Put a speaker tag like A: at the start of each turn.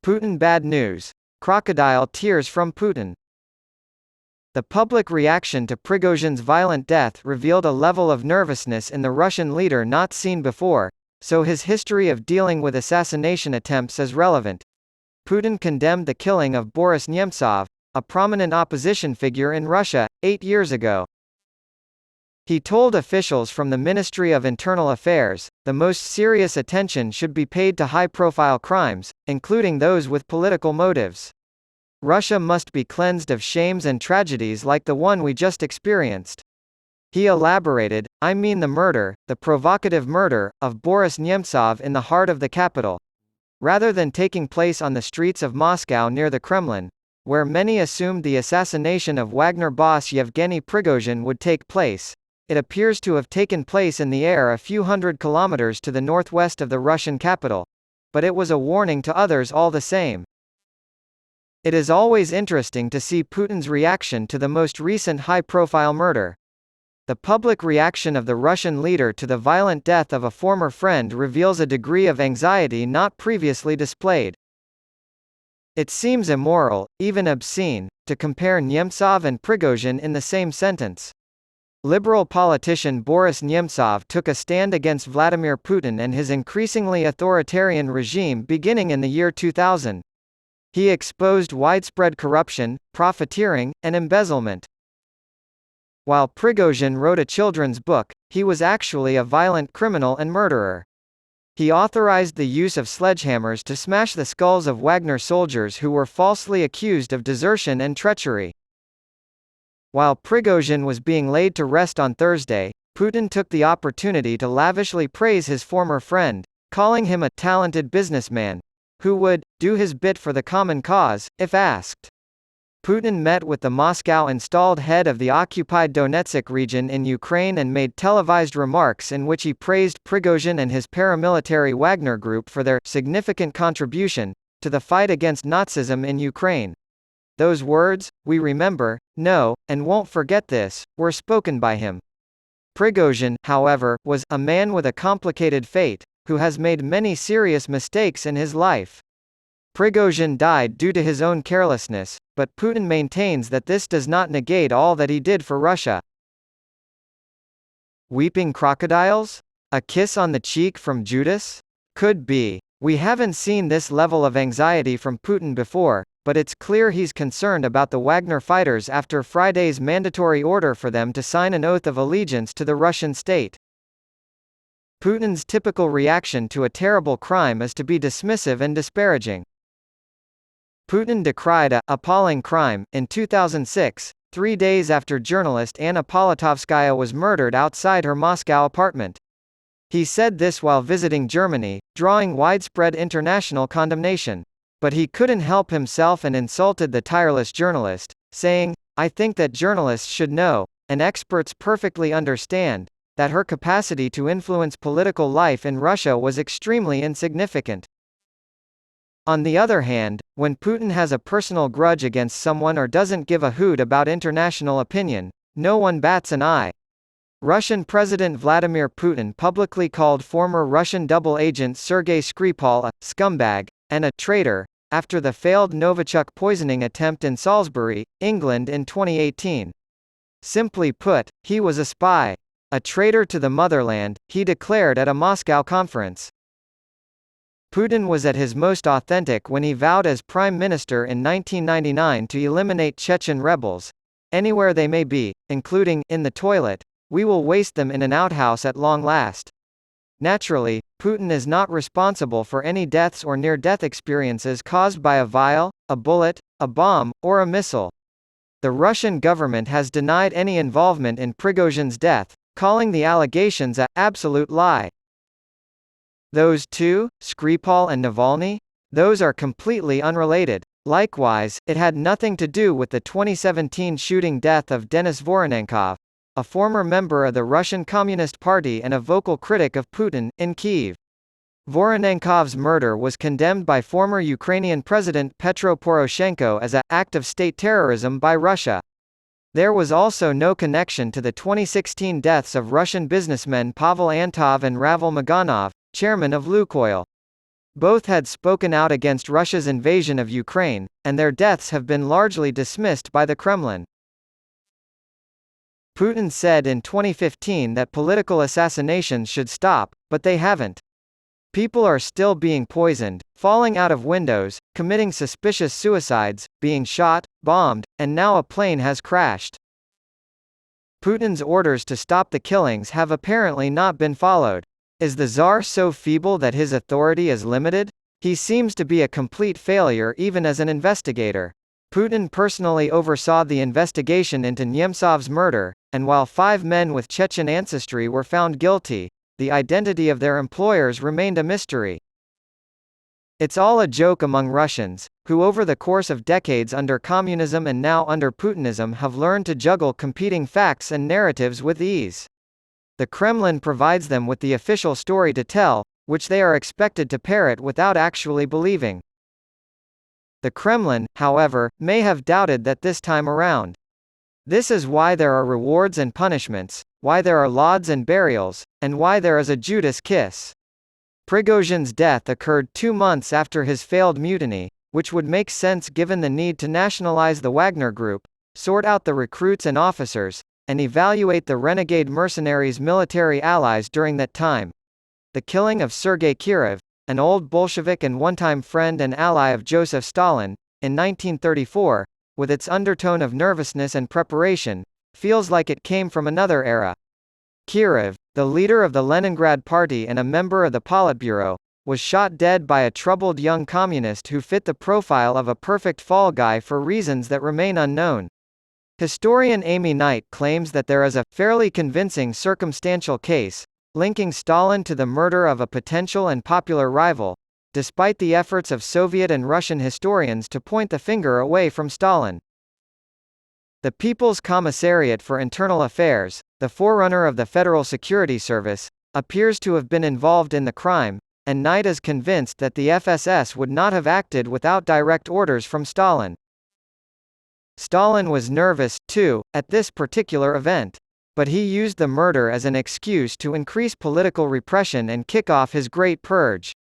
A: Putin bad news. Crocodile tears from Putin. The public reaction to Prigozhin's violent death revealed a level of nervousness in the Russian leader not seen before, so his history of dealing with assassination attempts is relevant. Putin condemned the killing of Boris Nemtsov, a prominent opposition figure in Russia, 8 years ago. He told officials from the Ministry of Internal Affairs, the most serious attention should be paid to high-profile crimes, including those with political motives. Russia must be cleansed of shames and tragedies like the one we just experienced. He elaborated, I mean the murder, the provocative murder, of Boris Nemtsov in the heart of the capital. Rather than taking place on the streets of Moscow near the Kremlin, where many assumed the assassination of Wagner boss Yevgeny Prigozhin would take place, it appears to have taken place in the air a few hundred kilometers to the northwest of the Russian capital. But it was a warning to others all the same. It is always interesting to see Putin's reaction to the most recent high-profile murder. The public reaction of the Russian leader to the violent death of a former friend reveals a degree of anxiety not previously displayed. It seems immoral, even obscene, to compare Nemtsov and Prigozhin in the same sentence. Liberal politician Boris Nemtsov took a stand against Vladimir Putin and his increasingly authoritarian regime beginning in the year 2000. He exposed widespread corruption, profiteering, and embezzlement. While Prigozhin wrote a children's book, he was actually a violent criminal and murderer. He authorized the use of sledgehammers to smash the skulls of Wagner soldiers who were falsely accused of desertion and treachery. While Prigozhin was being laid to rest on Thursday, Putin took the opportunity to lavishly praise his former friend, calling him a talented businessman who would do his bit for the common cause, if asked. Putin met with the Moscow-installed head of the occupied Donetsk region in Ukraine and made televised remarks in which he praised Prigozhin and his paramilitary Wagner group for their significant contribution to the fight against Nazism in Ukraine. Those words, "We remember, know, and won't forget this," were spoken by him. Prigozhin, however, was a man with a complicated fate, who has made many serious mistakes in his life. Prigozhin died due to his own carelessness, but Putin maintains that this does not negate all that he did for Russia. Weeping crocodiles? A kiss on the cheek from Judas? Could be. We haven't seen this level of anxiety from Putin before, but it's clear he's concerned about the Wagner fighters after Friday's mandatory order for them to sign an oath of allegiance to the Russian state. Putin's typical reaction to a terrible crime is to be dismissive and disparaging. Putin decried a appalling crime in 2006, 3 days after journalist Anna Politkovskaya was murdered outside her Moscow apartment. He said this while visiting Germany, drawing widespread international condemnation. But he couldn't help himself and insulted the tireless journalist, saying, "I think that journalists should know, and experts perfectly understand, that her capacity to influence political life in Russia was extremely insignificant." On the other hand, when Putin has a personal grudge against someone or doesn't give a hoot about international opinion, no one bats an eye. Russian President Vladimir Putin publicly called former Russian double agent Sergei Skripal a scumbag and a traitor after the failed Novichok poisoning attempt in Salisbury, England in 2018. Simply put, he was a spy. A traitor to the motherland, he declared at a Moscow conference. Putin was at his most authentic when he vowed as prime minister in 1999 to eliminate Chechen rebels. Anywhere they may be, including in the toilet, we will waste them in an outhouse at long last. Naturally, Putin is not responsible for any deaths or near-death experiences caused by a vial, a bullet, a bomb, or a missile. The Russian government has denied any involvement in Prigozhin's death, calling the allegations an absolute lie. Those two, Skripal and Navalny? Those are completely unrelated. Likewise, it had nothing to do with the 2017 shooting death of Denis Voronenkov, a former member of the Russian Communist Party and a vocal critic of Putin, in Kyiv. Voronenkov's murder was condemned by former Ukrainian President Petro Poroshenko as an act of state terrorism by Russia. There was also no connection to the 2016 deaths of Russian businessmen Pavel Antov and Ravil Maganov, chairman of Lukoil. Both had spoken out against Russia's invasion of Ukraine, and their deaths have been largely dismissed by the Kremlin. Putin said in 2015 that political assassinations should stop, but they haven't. People are still being poisoned, falling out of windows, committing suspicious suicides, being shot, bombed, and now a plane has crashed. Putin's orders to stop the killings have apparently not been followed. Is the Tsar so feeble that his authority is limited? He seems to be a complete failure even as an investigator. Putin personally oversaw the investigation into Nemtsov's murder, and while 5 men with Chechen ancestry were found guilty, the identity of their employers remained a mystery. It's all a joke among Russians, who over the course of decades under communism and now under Putinism have learned to juggle competing facts and narratives with ease. The Kremlin provides them with the official story to tell, which they are expected to parrot without actually believing. The Kremlin, however, may have doubted that this time around. This is why there are rewards and punishments, why there are lauds and burials, and why there is a Judas kiss. Prigozhin's death occurred 2 months after his failed mutiny, which would make sense given the need to nationalize the Wagner Group, sort out the recruits and officers, and evaluate the renegade mercenaries' military allies during that time. The killing of Sergei Kirov, an old Bolshevik and one-time friend and ally of Joseph Stalin, in 1934, with its undertone of nervousness and preparation, feels like it came from another era. Kirov, the leader of the Leningrad Party and a member of the Politburo, was shot dead by a troubled young communist who fit the profile of a perfect fall guy for reasons that remain unknown. Historian Amy Knight claims that there is a fairly convincing circumstantial case linking Stalin to the murder of a potential and popular rival, despite the efforts of Soviet and Russian historians to point the finger away from Stalin. The People's Commissariat for Internal Affairs, the forerunner of the Federal Security Service, appears to have been involved in the crime, and Knight is convinced that the FSS would not have acted without direct orders from Stalin. Stalin was nervous, too, at this particular event. But he used the murder as an excuse to increase political repression and kick off his Great Purge.